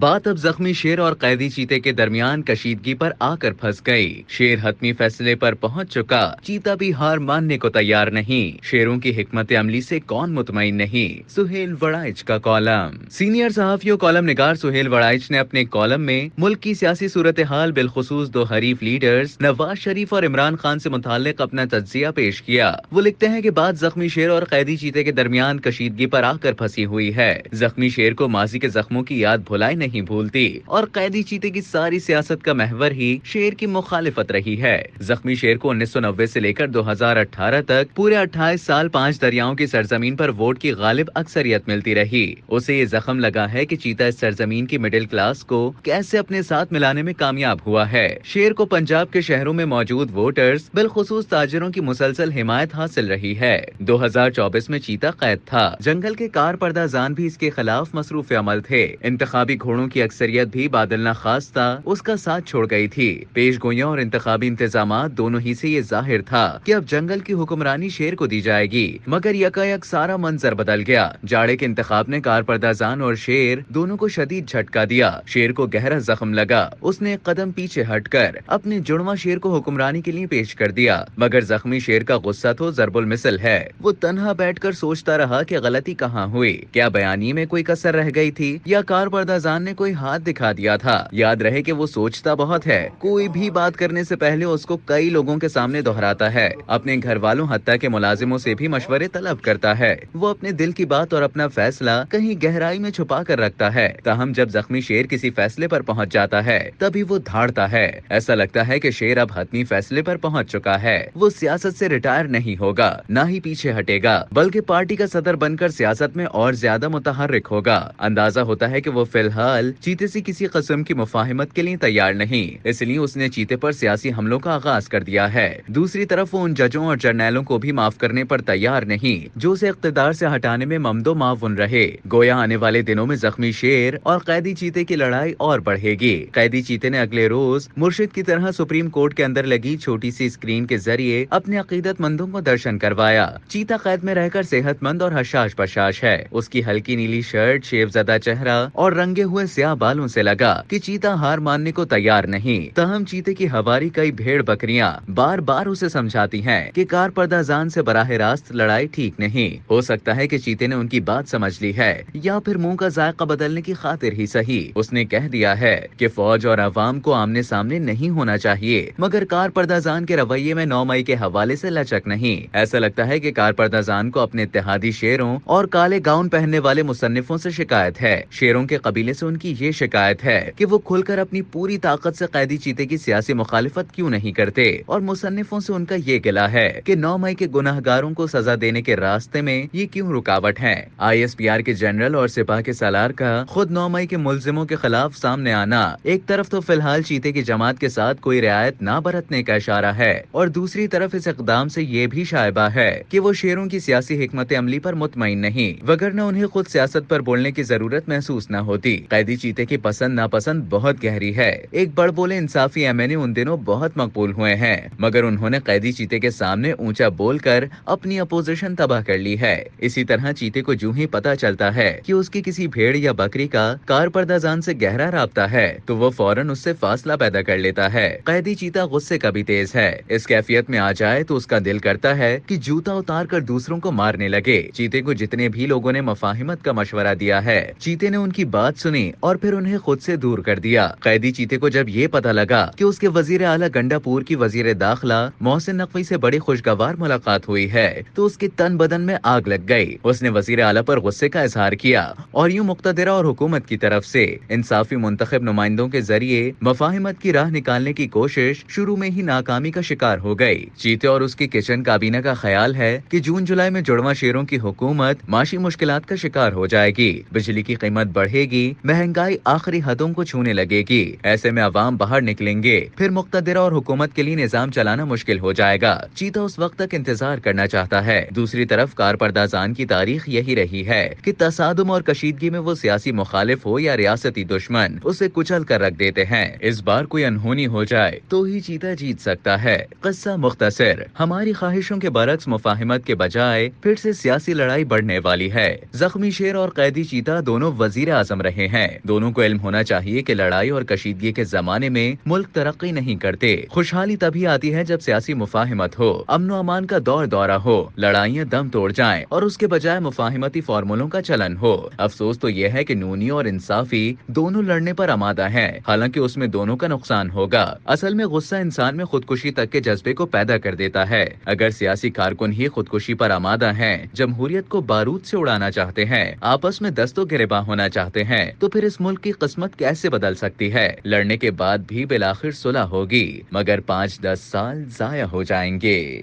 بات اب زخمی شیر اور قیدی چیتے کے درمیان کشیدگی پر آ کر پھنس گئی۔ شیر حتمی فیصلے پر پہنچ چکا، چیتا بھی ہار ماننے کو تیار نہیں۔ شیروں کی حکمت عملی سے کون مطمئن نہیں؟ سہیل وڑائچ کا کالم۔ سینئر صحافی و کالم نگار سہیل وڑائچ نے اپنے کالم میں ملک کی سیاسی صورتحال بالخصوص دو حریف لیڈرز نواز شریف اور عمران خان سے متعلق اپنا تجزیہ پیش کیا۔ وہ لکھتے ہیں کہ بات زخمی شیر اور قیدی چیتے کے درمیان کشیدگی پر آ کر پھنسی ہوئی ہے۔ زخمی شیر کو ماضی کے زخموں کی یاد بھلائی نہیں بھولتی اور قیدی چیتے کی ساری سیاست کا محور ہی شیر کی مخالفت رہی ہے۔ زخمی شیر کو 1990 سے لے کر 2018 تک پورے 28 سال 5 دریاؤں کی سرزمین پر ووٹ کی غالب اکثریت ملتی رہی۔ اسے یہ زخم لگا ہے کہ چیتا اس سرزمین کی مڈل کلاس کو کیسے اپنے ساتھ ملانے میں کامیاب ہوا ہے۔ شیر کو پنجاب کے شہروں میں موجود ووٹرز بالخصوص تاجروں کی مسلسل حمایت حاصل رہی ہے۔ 2024 میں چیتا قید تھا۔ جنگل کے کار پردازان بھی اس کے خلاف مصروف عمل تھے۔ انتخابی گھوڑوں کی اکثریت بھی بادل نخواستہ اس کا ساتھ چھوڑ گئی تھی۔ پیش گوئیاں اور انتخابی انتظامات دونوں ہی سے یہ ظاہر تھا کہ اب جنگل کی حکمرانی شیر کو دی جائے گی، مگر یکایک سارا منظر بدل گیا۔ جاڑے کے انتخاب نے کار پردازان اور شیر دونوں کو شدید جھٹکا دیا۔ شیر کو گہرا زخم لگا۔ اس نے ایک قدم پیچھے ہٹ کر اپنے جڑواں شیر کو حکمرانی کے لیے پیش کر دیا، مگر زخمی شیر کا غصہ تو ضرب المثل ہے۔ وہ تنہا بیٹھ کر سوچتا رہا کہ غلطی کہاں ہوئی، کیا بیانی میں کوئی کسر رہ گئی تھی یا کار پردازان نے کوئی ہاتھ دکھا دیا تھا۔ یاد رہے کہ وہ سوچتا بہت ہے، کوئی بھی بات کرنے سے پہلے اس کو کئی لوگوں کے سامنے دہراتا ہے، اپنے گھر والوں حتیٰ کہ ملازموں سے بھی مشورے طلب کرتا ہے۔ وہ اپنے دل کی بات اور اپنا فیصلہ کہیں گہرائی میں چھپا کر رکھتا ہے، تاہم جب زخمی شیر کسی فیصلے پر پہنچ جاتا ہے تبھی وہ دھاڑتا ہے۔ ایسا لگتا ہے کہ شیر اب حتمی فیصلے پر پہنچ چکا ہے۔ وہ سیاست سے ریٹائر نہیں ہوگا، نہ ہی پیچھے ہٹے گا، بلکہ پارٹی کا صدر بن کر سیاست میں اور زیادہ متحرک ہوگا۔ اندازہ ہوتا ہے کہ وہ فی الحال چیتے سے کسی قسم کی مفاہمت کے لیے تیار نہیں، اس لیے اس نے چیتے پر سیاسی حملوں کا آغاز کر دیا ہے۔ دوسری طرف وہ ان ججوں اور جرنیلوں کو بھی معاف کرنے پر تیار نہیں جو اسے اقتدار سے ہٹانے میں ممدو معاون رہے۔ گویا آنے والے دنوں میں زخمی شیر اور قیدی چیتے کی لڑائی اور بڑھے گی۔ قیدی چیتے نے اگلے روز مرشد کی طرح سپریم کورٹ کے اندر لگی چھوٹی سی اسکرین کے ذریعے اپنے عقیدت مندوں کو درشن کروایا۔ چیتا قید میں رہ کر صحت مند اور حشاش بشاش ہے۔ اس کی ہلکی نیلی شرٹ، شیو زدہ چہرہ اور رنگے ہوئے سیاہ بالوں سے لگا کہ چیتا ہار ماننے کو تیار نہیں۔ تاہم چیتے کی ہواری کئی بھیڑ بکریاں بار بار اسے سمجھاتی ہیں کہ کار پردازان سے براہ راست لڑائی ٹھیک نہیں۔ ہو سکتا ہے کہ چیتے نے ان کی بات سمجھ لی ہے، یا پھر منہ کا ذائقہ بدلنے کی خاطر ہی صحیح اس نے کہہ دیا ہے کہ فوج اور عوام کو آمنے سامنے نہیں ہونا چاہیے، مگر کار پردازان کے رویے میں 9 مئی کے حوالے سے لچک نہیں۔ ایسا لگتا ہے کہ کار پردازان کو اپنے اتحادی شیروں اور کالے گاؤن پہننے والے مصنفوں سے شکایت ہے۔ شیروں کے قبیلے سے ان کی یہ شکایت ہے کہ وہ کھل کر اپنی پوری طاقت سے قیدی چیتے کی سیاسی مخالفت کیوں نہیں کرتے، اور مصنفوں سے ان کا یہ گلہ ہے کہ 9 مئی کے گناہگاروں کو سزا دینے کے راستے میں یہ کیوں رکاوٹ ہے۔ ISPR کے جنرل اور سپاہ کے سالار کا خود 9 مئی کے ملزموں کے خلاف سامنے آنا ایک طرف تو فی الحال چیتے کی جماعت کے ساتھ کوئی رعایت نہ برتنے کا اشارہ ہے، اور دوسری طرف اس اقدام سے یہ بھی شائبہ ہے کہ وہ شیروں کی سیاسی حکمت عملی پر مطمئن نہیں، وگرنہ انہیں خود سیاست پر بولنے کی ضرورت محسوس نہ ہوتی۔ قیدی چیتے کی پسند ناپسند بہت گہری ہے۔ ایک بڑ بولے انصافی MNA ان دنوں بہت مقبول ہوئے ہیں، مگر انہوں نے قیدی چیتے کے سامنے اونچا بول کر اپنی اپوزیشن تباہ کر لی ہے۔ اسی طرح چیتے کو جو ہی پتا چلتا ہے کہ اس کی کسی بھیڑ یا بکری کا کار پردازان سے گہرا رابطہ ہے تو وہ فوراً اس سے فاصلہ پیدا کر لیتا ہے۔ قیدی چیتا غصے کا بھی تیز ہے، اس کیفیت میں آ جائے تو اس کا دل کرتا ہے کہ جوتا اتار کر دوسروں کو مارنے لگے۔ چیتے کو جتنے بھی لوگوں نے مفاہمت کا مشورہ دیا ہے، چیتے نے ان کی بات سنی اور پھر انہیں خود سے دور کر دیا۔ قیدی چیتے کو جب یہ پتا لگا کہ اس کے وزیر اعلیٰ گنڈا پور کی وزیر داخلہ محسن نقوی سے بڑی خوشگوار ملاقات ہوئی ہے تو اس کے تن بدن میں آگ لگ گئی۔ اس نے وزیر اعلیٰ پر غصے کا اظہار کیا اور یوں مقتدرہ اور حکومت کی طرف سے انصافی منتخب نمائندوں کے ذریعے مفاہمت کی راہ نکالنے کی کوشش شروع میں ہی ناکامی کا شکار ہو گئی۔ چیتے اور اس کی کچن کابینہ کا خیال ہے کہ جون جولائی میں جڑواں شیروں کی حکومت معاشی مشکلات کا شکار ہو جائے گی، بجلی کی قیمت بڑھے گی، مہنگائی آخری حدوں کو چھونے لگے گی۔ ایسے میں عوام باہر نکلیں گے، پھر مقتدرہ اور حکومت کے لیے نظام چلانا مشکل ہو جائے گا۔ چیتا اس وقت تک انتظار کرنا چاہتا ہے۔ دوسری طرف کار پردازان کی تاریخ یہی رہی ہے کہ تصادم اور کشیدگی میں وہ سیاسی مخالف ہو یا ریاستی دشمن اسے کچل کر رکھ دیتے ہیں۔ اس بار کوئی انہونی ہو جائے تو ہی چیتا جیت سکتا ہے۔ قصہ مختصر، ہماری خواہشوں کے برعکس مفاہمت کے بجائے پھر سے سیاسی لڑائی بڑھنے والی ہے۔ زخمی شیر اور قیدی چیتا دونوں وزیر اعظم رہے ہیں، دونوں کو علم ہونا چاہیے کہ لڑائی اور کشیدگی کے زمانے میں ملک ترقی نہیں کرتے. خوشحالی تبھی آتی ہے جب سیاسی مفاہمت ہو، امن و امان کا دور دورہ ہو، لڑائیاں دم توڑ جائیں اور اس کے بجائے مفاہمتی فارمولوں کا چلن ہو. افسوس تو یہ ہے کہ نونی اور انصافی دونوں لڑنے پر آمادہ ہیں، حالانکہ اس میں دونوں کا نقصان ہوگا. اصل میں غصہ انسان میں خودکشی تک کے جذبے کو پیدا کر دیتا ہے. اگر سیاسی کارکن ہی خودکشی پر آمادہ ہیں، جمہوریت کو بارود سے اڑانا چاہتے ہیں، آپس میں دست و گریباں ہونا چاہتے ہیں، تو پھر اس ملک کی قسمت کیسے بدل سکتی ہے؟ لڑنے کے بعد بھی بالآخر صلح ہوگی، مگر 5-10 سال ضائع ہو جائیں گے.